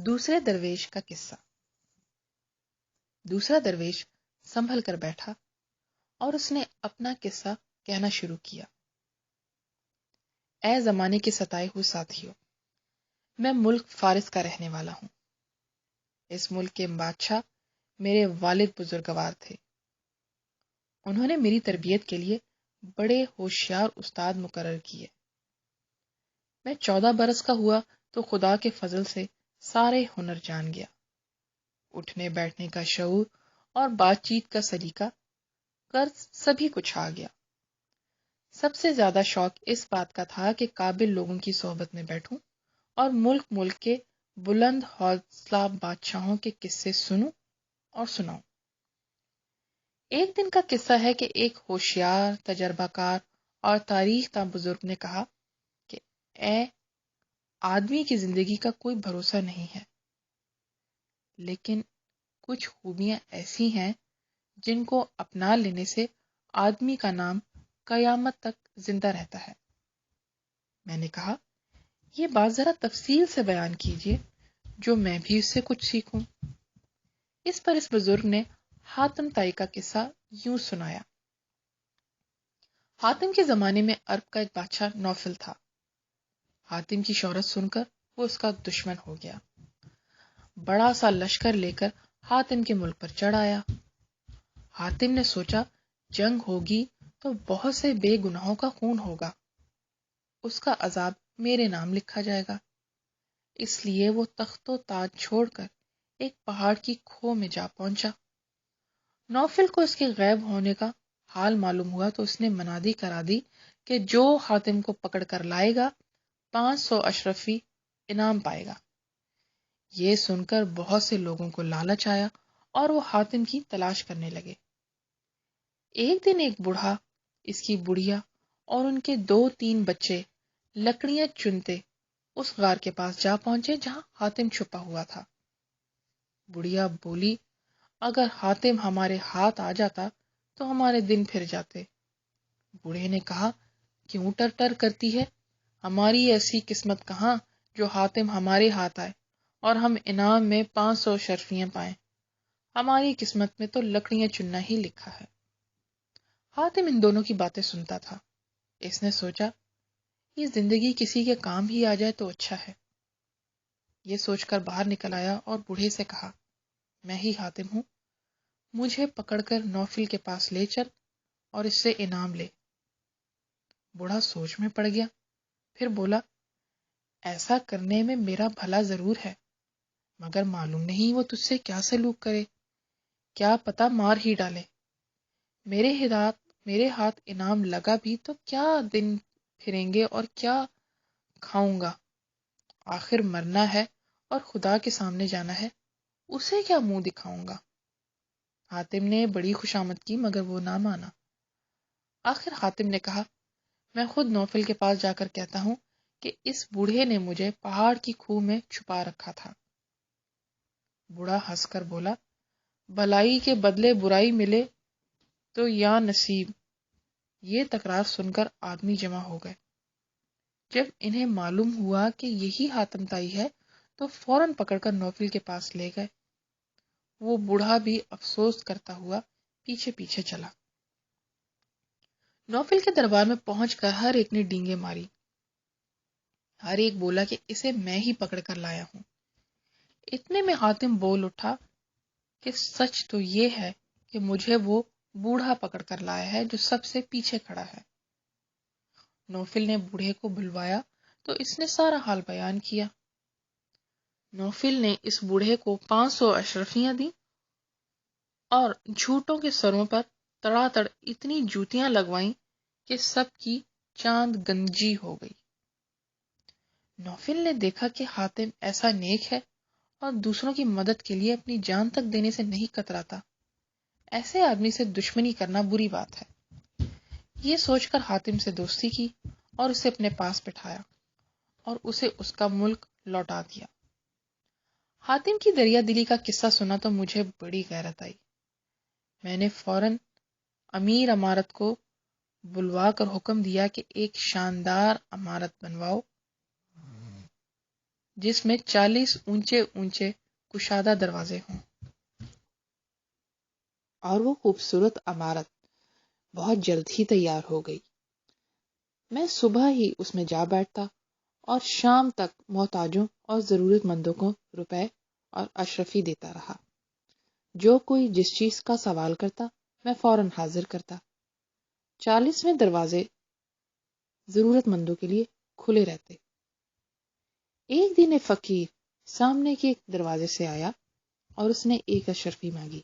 دوسرے درویش کا قصہ۔ دوسرا درویش سنبھل کر بیٹھا اور اس نے اپنا قصہ کہنا شروع کیا۔ اے زمانے کے ستائے ہوئے ساتھیوں، میں ملک فارس کا رہنے والا ہوں۔ اس ملک کے بادشاہ میرے والد بزرگوار تھے۔ انہوں نے میری تربیت کے لیے بڑے ہوشیار استاد مقرر کیے۔ میں 14 برس کا ہوا تو خدا کے فضل سے سارے ہنر جان گیا۔ اٹھنے بیٹھنے کا شعور اور بات چیت کا سلیقہ قرض سبھی کچھ آ گیا۔ سب سے زیادہ شوق اس بات کا تھا کہ قابل لوگوں کی صحبت میں بیٹھوں اور ملک کے بلند حوصلہ بادشاہوں کے قصے سنوں اور سناؤں۔ ایک دن کا قصہ ہے کہ ایک ہوشیار، تجربہ کار اور تاریخ داں بزرگ نے کہا کہ اے آدمی کی زندگی کا کوئی بھروسہ نہیں ہے، لیکن کچھ خوبیاں ایسی ہیں جن کو اپنا لینے سے آدمی کا نام قیامت تک زندہ رہتا ہے۔ میں نے کہا، یہ بات ذرا تفصیل سے بیان کیجیے جو میں بھی اس سے کچھ سیکھوں۔ اس پر اس بزرگ نے حاتم طائی کا قصہ یوں سنایا۔ حاتم کے زمانے میں عرب کا ایک بادشاہ نوفل تھا۔ حاتم کی شہرت سن کر وہ اس کا دشمن ہو گیا۔ بڑا سا لشکر لے کر حاتم کے ملک پر چڑھ آیا۔ حاتم نے سوچا جنگ ہوگی تو بہت سے بے گناہوں کا خون ہوگا، اس کا عذاب میرے نام لکھا جائے گا۔ اس لیے وہ تخت و تاج چھوڑ کر ایک پہاڑ کی کھو میں جا پہنچا۔ نوفل کو اس کے غائب ہونے کا حال معلوم ہوا تو اس نے منادی کرا دی کہ جو حاتم کو پکڑ کر لائے گا 500 اشرفی انعام پائے گا۔ یہ سن کر بہت سے لوگوں کو لالچ آیا اور وہ حاتم کی تلاش کرنے لگے۔ ایک دن ایک بوڑھا، اس کی بڑھیا اور ان کے 2-3 بچے لکڑیاں چنتے اس غار کے پاس جا پہنچے جہاں حاتم چھپا ہوا تھا۔ بڑھیا بولی، اگر حاتم ہمارے ہاتھ آ جاتا تو ہمارے دن پھر جاتے۔ بوڑھے نے کہا، کیوں ٹر ٹر کرتی ہے؟ ہماری ایسی قسمت کہاں جو حاتم ہمارے ہاتھ آئے اور ہم انعام میں 500 شرفیاں پائیں۔ ہماری قسمت میں تو لکڑیاں چننا ہی لکھا ہے۔ حاتم ان دونوں کی باتیں سنتا تھا۔ اس نے سوچا، یہ زندگی کسی کے کام ہی آ جائے تو اچھا ہے۔ یہ سوچ کر باہر نکل آیا اور بوڑھے سے کہا، میں ہی حاتم ہوں، مجھے پکڑ کر نوفل کے پاس لے چل اور اس سے انعام لے۔ بوڑھا سوچ میں پڑ گیا، پھر بولا، ایسا کرنے میں میرا بھلا ضرور ہے، مگر معلوم نہیں وہ تجھ سے کیا سلوک کرے، کیا پتہ مار ہی ڈالے۔ میرے ہاتھ انعام لگا بھی تو کیا دن پھریں گے اور کیا کھاؤں گا؟ آخر مرنا ہے اور خدا کے سامنے جانا ہے، اسے کیا منہ دکھاؤں گا؟ حاتم نے بڑی خوشامد کی مگر وہ نہ مانا۔ آخر حاتم نے کہا، میں خود نوفل کے پاس جا کر کہتا ہوں کہ اس بوڑھے نے مجھے پہاڑ کی کھو میں چھپا رکھا تھا۔ بوڑھا ہنس کر بولا، بھلائی کے بدلے برائی ملے تو یا نصیب۔ یہ تکرار سن کر آدمی جمع ہو گئے۔ جب انہیں معلوم ہوا کہ یہی حاتم طائی ہے تو فوراً پکڑ کر نوفل کے پاس لے گئے۔ وہ بوڑھا بھی افسوس کرتا ہوا پیچھے پیچھے چلا۔ نوفل کے دربار میں پہنچ کر ہر ایک نے ڈینگیں ماری۔ ہر ایک بولا کہ اسے میں ہی پکڑ کر لایا ہوں۔ اتنے میں حاتم بول اٹھا کہ سچ تو یہ ہے کہ مجھے وہ بوڑھا پکڑ کر لایا ہے جو سب سے پیچھے کھڑا ہے۔ نوفل نے بوڑھے کو بلوایا تو اس نے سارا حال بیان کیا۔ نوفل نے اس بوڑھے کو 500 اشرفیاں دیں اور جھوٹوں کے سروں پر تڑا تڑ اتنی جوتیاں لگوائیں کہ سب کی چاند گنجی ہو گئی۔ نوفل نے دیکھا کہ حاتم ایسا نیک ہے اور دوسروں کی مدد کے لیے اپنی جان تک دینے سے نہیں کتراتا، ایسے آدمی سے دشمنی کرنا بری بات ہے۔ یہ سوچ کر حاتم سے دوستی کی اور اسے اپنے پاس بٹھایا اور اسے اس کا ملک لوٹا دیا۔ حاتم کی دریا دلی کا قصہ سنا تو مجھے بڑی غیرت آئی۔ میں نے فوراً امیر عمارت کو بلوا کر حکم دیا کہ ایک شاندار عمارت بنواؤ جس میں 40 اونچے اونچے کشادہ دروازے ہوں، اور وہ خوبصورت عمارت بہت جلد ہی تیار ہو گئی۔ میں صبح ہی اس میں جا بیٹھتا اور شام تک محتاجوں اور ضرورت مندوں کو روپے اور اشرفی دیتا رہا۔ جو کوئی جس چیز کا سوال کرتا میں فوراً حاضر کرتا۔ 40ویں دروازے ضرورت مندوں کے لیے کھلے رہتے۔ ایک دن ایک فقیر سامنے کے ایک دروازے سے آیا اور اس نے ایک اشرفی مانگی،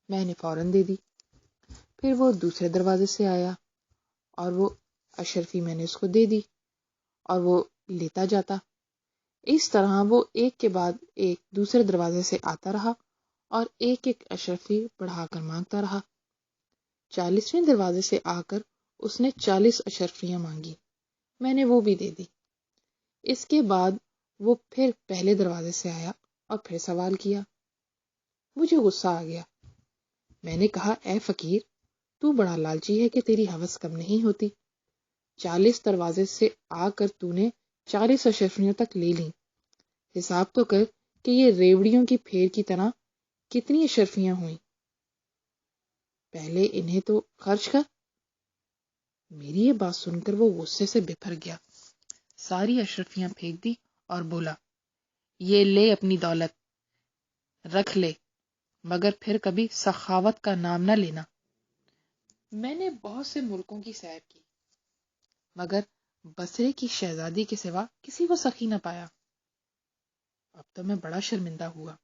میں نے فوراً دے دی۔ پھر وہ دوسرے دروازے سے آیا اور وہ اشرفی میں نے اس کو دے دی اور وہ لیتا جاتا۔ اس طرح وہ ایک کے بعد ایک دوسرے دروازے سے آتا رہا اور ایک ایک اشرفی بڑھا کر مانگتا رہا۔ 40ویں دروازے سے آ کر اس نے 40 اشرفیاں مانگی، میں نے وہ بھی دے دی۔ اس کے بعد وہ پھر پہلے دروازے سے آیا اور پھر سوال کیا۔ مجھے غصہ آ گیا۔ میں نے کہا، اے فقیر، تو بڑا لالچی ہے کہ تیری ہوس کم نہیں ہوتی۔ 40 دروازے سے آ کر تو نے 40 اشرفیاں تک لے لیں۔ حساب تو کر کہ یہ ریوڑیوں کی پھیر کی طرح کتنی اشرفیاں ہوئیں۔ پہلے انہیں تو خرچ کر۔ میری یہ بات سن کر وہ غصے سے بپھر گیا، ساری اشرفیاں پھینک دی اور بولا، یہ لے اپنی دولت، رکھ لے، مگر پھر کبھی سخاوت کا نام نہ لینا۔ میں نے بہت سے ملکوں کی سیر کی، مگر بصرے کی شہزادی کے سوا کسی کو سخی نہ پایا۔ اب تو میں بڑا شرمندہ ہوا۔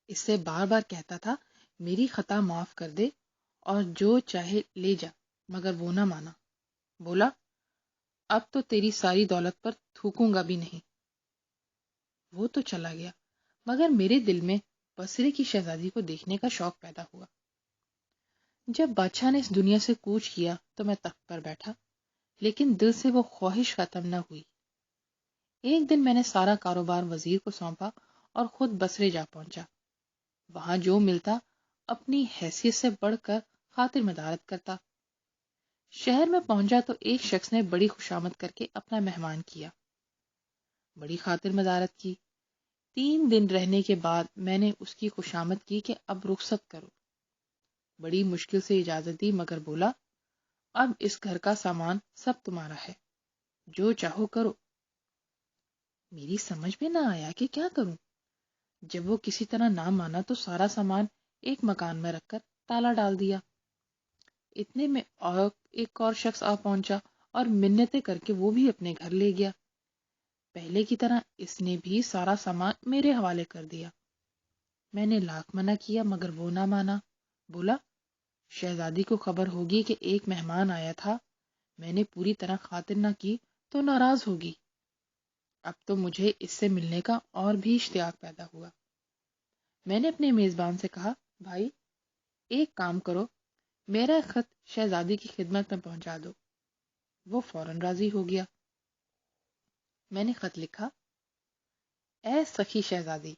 اس سے بار بار کہتا تھا، میری خطا معاف کر دے اور جو چاہے لے جا، مگر وہ نہ مانا۔ بولا، اب تو تیری ساری دولت پر تھوکوں گا بھی نہیں۔ وہ تو چلا گیا، مگر میرے دل میں بصرے کی شہزادی کو دیکھنے کا شوق پیدا ہوا۔ جب بادشاہ نے اس دنیا سے کوچ کیا تو میں تخت پر بیٹھا، لیکن دل سے وہ خواہش ختم نہ ہوئی۔ ایک دن میں نے سارا کاروبار وزیر کو سونپا اور خود بصرے جا پہنچا۔ وہاں جو ملتا اپنی حیثیت سے بڑھ کر خاطر مدارت کرتا۔ شہر میں پہنچا تو ایک شخص نے بڑی خوشامد کر کے اپنا مہمان کیا، بڑی خاطر مدارت کی۔ 3 دن رہنے کے بعد میں نے اس کی خوشامد کی کہ اب رخصت کرو۔ بڑی مشکل سے اجازت دی، مگر بولا، اب اس گھر کا سامان سب تمہارا ہے، جو چاہو کرو۔ میری سمجھ میں نہ آیا کہ کیا کروں۔ جب وہ کسی طرح نہ مانا تو سارا سامان ایک مکان میں رکھ کر تالا ڈال دیا۔ اتنے میں ایک اور شخص آ پہنچا اور منتیں کر کے وہ بھی اپنے گھر لے گیا۔ پہلے کی طرح اس نے بھی سارا سامان میرے حوالے کر دیا۔ میں نے لاکھ منع کیا، مگر وہ نہ مانا۔ بولا، شہزادی کو خبر ہوگی کہ ایک مہمان آیا تھا، میں نے پوری طرح خاطر نہ کی تو ناراض ہوگی۔ اب تو مجھے اس سے ملنے کا اور بھی اشتیاق پیدا ہوا۔ میں نے اپنے میزبان سے کہا، بھائی، ایک کام کرو، میرا خط شہزادی کی خدمت میں پہنچا دو۔ وہ فوراً راضی ہو گیا۔ میں نے خط لکھا، اے سخی شہزادی،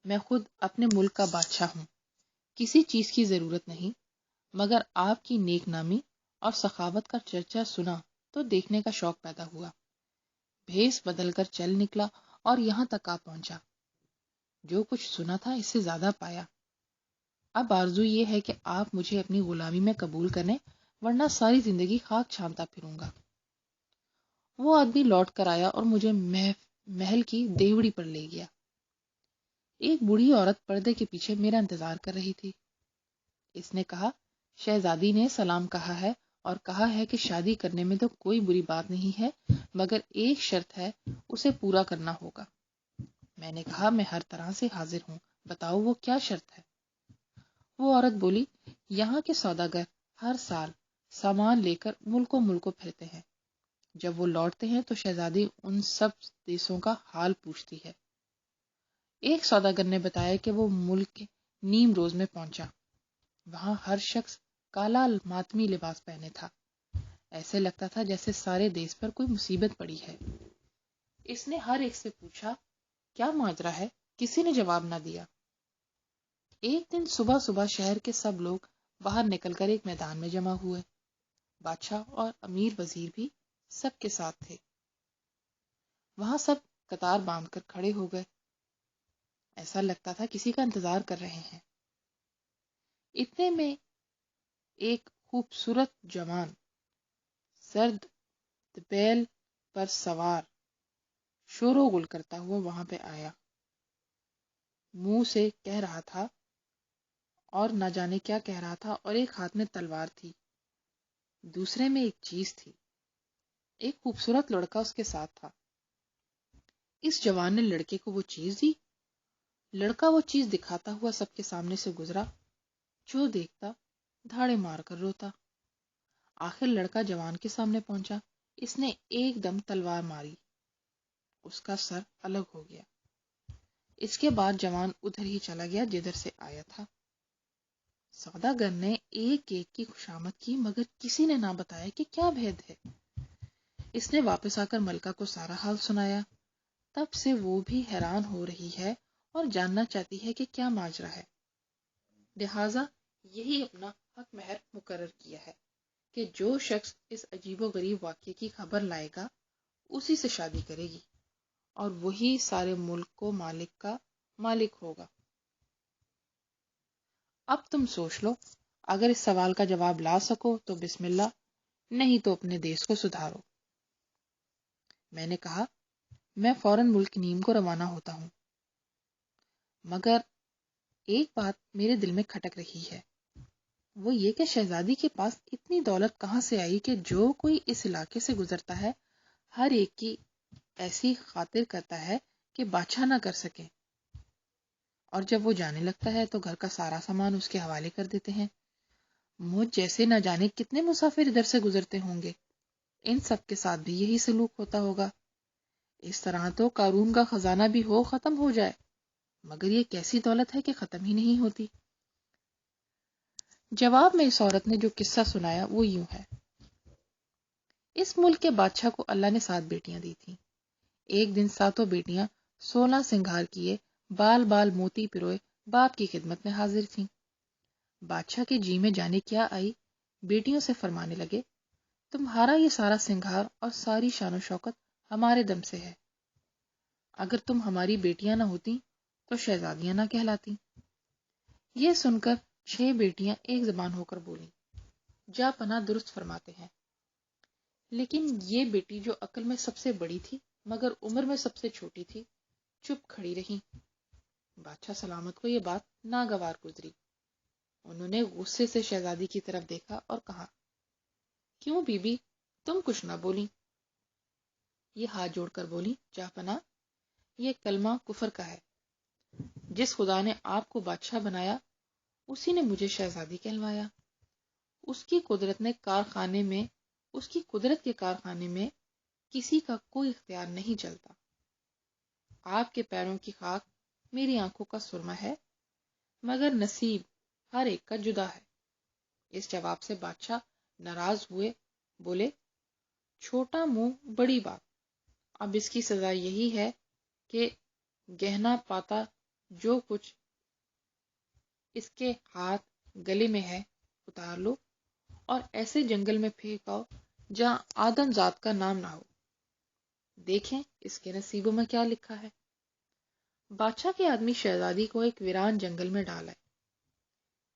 میں خود اپنے ملک کا بادشاہ ہوں، کسی چیز کی ضرورت نہیں، مگر آپ کی نیک نامی اور سخاوت کا چرچا سنا تو دیکھنے کا شوق پیدا ہوا۔ بھیس بدل کر چل نکلا اور یہاں تک آ پہنچا۔ جو کچھ سنا تھا اس سے زیادہ پایا۔ اب آرزو یہ ہے کہ آپ مجھے اپنی غلامی میں قبول کریں، ورنہ ساری زندگی خاک چھانتا پھروں گا۔ وہ آدمی لوٹ کر آیا اور مجھے محل کی دیوڑی پر لے گیا۔ ایک بوڑھی عورت پردے کے پیچھے میرا انتظار کر رہی تھی۔ اس نے کہا، شہزادی نے سلام کہا ہے اور کہا ہے کہ شادی کرنے میں تو کوئی بری بات نہیں ہے، مگر ایک شرط ہے، اسے پورا کرنا ہوگا۔ میں نے کہا، میں ہر طرح سے حاضر ہوں، بتاؤ وہ کیا شرط ہے۔ وہ عورت بولی، یہاں کے سوداگر ہر سال سامان لے کر ملکوں ملکوں پھرتے ہیں، جب وہ لوٹتے ہیں تو شہزادی ان سب دیسوں کا حال پوچھتی ہے۔ ایک سوداگر نے بتایا کہ وہ ملک کے نیم روز میں پہنچا، وہاں ہر شخص کالا ماتمی لباس پہنے تھا، ایسے لگتا تھا جیسے سارے دیس پر کوئی مصیبت پڑی ہے۔ اس نے ہر ایک سے پوچھا، کیا ماجرا ہے؟ کسی نے جواب نہ دیا۔ ایک دن صبح صبح شہر کے سب لوگ باہر نکل کر ایک میدان میں جمع ہوئے۔ بادشاہ اور امیر وزیر بھی سب کے ساتھ تھے۔ وہاں سب قطار باندھ کر کھڑے ہو گئے۔ ایسا لگتا تھا کسی کا انتظار کر رہے ہیں۔ اتنے میں ایک خوبصورت جوان زرد دبیل پر سوار شور و غل کرتا ہوا وہاں پہ آیا۔ منہ سے کہہ رہا تھا اور نہ جانے کیا کہہ رہا تھا، اور ایک ہاتھ میں تلوار تھی، دوسرے میں ایک چیز تھی۔ ایک خوبصورت لڑکا اس کے ساتھ تھا۔ اس جوان نے لڑکے کو وہ چیز دی۔ لڑکا وہ چیز دکھاتا ہوا سب کے سامنے سے گزرا۔ جو دیکھتا دھاڑے مار کر روتا۔ آخر لڑکا جوان کے سامنے پہنچا۔ اس نے ایک دم تلوار ماری، اس کا سر الگ ہو گیا۔ اس کے بعد جوان ادھر ہی چلا گیا جدھر سے آیا تھا۔ سوداگر نے ایک ایک کی خوشامد کی، مگر کسی نے نہ بتایا کہ کیا بھید ہے۔ اس نے واپس آ کر ملکہ کو سارا حال سنایا۔ تب سے وہ بھی حیران ہو رہی ہے اور جاننا چاہتی ہے کہ کیا ماجرا ہے۔ لہٰذا یہی اپنا حق مہر مقرر کیا ہے کہ جو شخص اس عجیب و غریب واقعے کی خبر لائے گا اسی سے شادی کرے گی، اور وہی سارے ملک کو مالک کا مالک ہوگا۔ اب تم سوچ لو، اگر اس سوال کا جواب لا سکو تو بسم اللہ، نہیں تو اپنے دیس کو سدھارو۔ میں نے کہا، میں فوراً ملک نیم کو روانہ ہوتا ہوں، مگر ایک بات میرے دل میں کھٹک رہی ہے، وہ یہ کہ شہزادی کے پاس اتنی دولت کہاں سے آئی کہ جو کوئی اس علاقے سے گزرتا ہے ہر ایک کی ایسی خاطر کرتا ہے کہ بادشاہ نہ کر سکے، اور جب وہ جانے لگتا ہے تو گھر کا سارا سامان اس کے حوالے کر دیتے ہیں۔ مجھ جیسے نہ جانے کتنے مسافر ادھر سے گزرتے ہوں گے، ان سب کے ساتھ بھی یہی سلوک ہوتا ہوگا۔ اس طرح تو قارون کا خزانہ بھی ہو ختم ہو جائے، مگر یہ کیسی دولت ہے کہ ختم ہی نہیں ہوتی۔ جواب میں اس عورت نے جو قصہ سنایا وہ یوں ہے۔ اس ملک کے بادشاہ کو اللہ نے 7 بیٹیاں دی تھیں۔ ایک دن 7 بیٹیاں 16 سنگھار کیے، بال بال موتی پروئے باپ کی خدمت میں حاضر تھیں۔ بادشاہ کے جی میں جانے کیا آئی، بیٹیوں سے فرمانے لگے، تمہارا یہ سارا سنگھار اور ساری شان و شوکت ہمارے دم سے ہے۔ اگر تم ہماری بیٹیاں نہ ہوتی تو شہزادیاں نہ کہلاتی۔ یہ سن کر 6 بیٹیاں ایک زبان ہو کر بولیں، جا پناہ درست فرماتے ہیں۔ لیکن یہ بیٹی جو عقل میں سب سے بڑی تھی مگر عمر میں سب سے چھوٹی تھی، چپ کھڑی رہی۔ بادشاہ سلامت کو یہ بات ناگوار گزری۔ انہوں نے غصے سے شہزادی کی طرف دیکھا اور کہا، کیوں بی بی، تم کچھ نہ بولی؟ یہ ہاتھ جوڑ کر بولی، جا پناہ، یہ کلمہ کفر کا ہے۔ جس خدا نے آپ کو بادشاہ بنایا اسی نے مجھے شہزادی کہلوایا۔ اس کی قدرت کے کارخانے میں کسی کا کوئی اختیار نہیں چلتا۔ آپ کے پیروں کی خاک میری آنکھوں کا سرما ہے، مگر نصیب ہر ایک کا جدا ہے۔ اس جواب سے بادشاہ ناراض ہوئے، بولے، چھوٹا منہ بڑی بات، اب اس کی سزا یہی ہے کہ گہنا پاتا جو کچھ اس کے ہاتھ گلے میں ہے اتار لو اور ایسے جنگل میں پھینک آؤ جہاں آدم ذات کا نام نہ ہو، دیکھیں اس کے نصیبوں میں کیا لکھا ہے۔ بادشاہ کے آدمی شہزادی کو ایک ویران جنگل میں ڈال آئے۔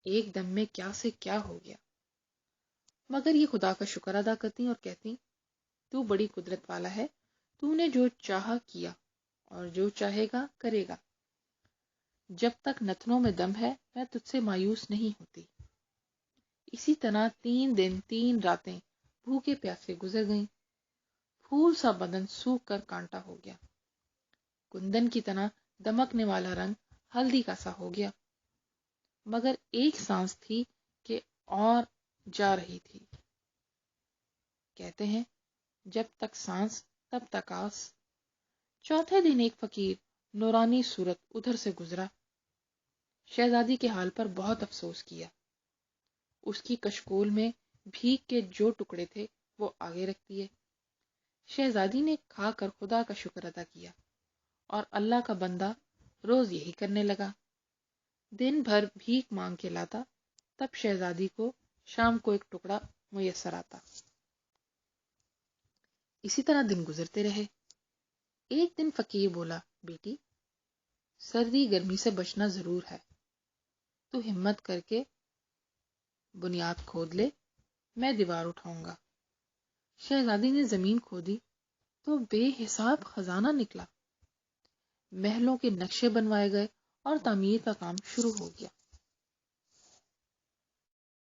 ایک دم میں کیا سے کیا ہو گیا، مگر یہ خدا کا شکر ادا کرتی اور کہتی، تو بڑی قدرت والا ہے، تو نے جو چاہا کیا اور جو چاہے گا کرے گا۔ جب تک نتنوں میں دم ہے میں تجھ سے مایوس نہیں ہوتی۔ اسی طرح 3 دن 3 راتیں بھوکے پیاسے گزر گئیں۔ پھول سا بدن سوکھ کر کانٹا ہو گیا، کندن کی طرح دمکنے والا رنگ ہلدی کا سا ہو گیا، مگر ایک سانس تھی کہ اور جا رہی تھی۔ کہتے ہیں جب تک سانس تب تک آس۔ چوتھے دن ایک فقیر نورانی صورت ادھر سے گزرا۔ شہزادی کے حال پر بہت افسوس کیا۔ اس کی کشکول میں بھیک کے جو ٹکڑے تھے وہ آگے رکھ دیے۔ شہزادی نے کھا کر خدا کا شکر ادا کیا اور اللہ کا بندہ روز یہی کرنے لگا، دن بھر بھیک مانگ کے لاتا، تب شہزادی کو شام کو ایک ٹکڑا میسر آتا۔ اسی طرح دن گزرتے رہے۔ ایک دن فقیر بولا، بیٹی سردی گرمی سے بچنا ضرور ہے، تو ہمت کر کے بنیاد کھود لے، میں دیوار اٹھاؤں گا۔ شہزادی نے زمین کھودی تو بے حساب خزانہ نکلا۔ محلوں کے نقشے بنوائے گئے اور تعمیر کا کام شروع ہو گیا۔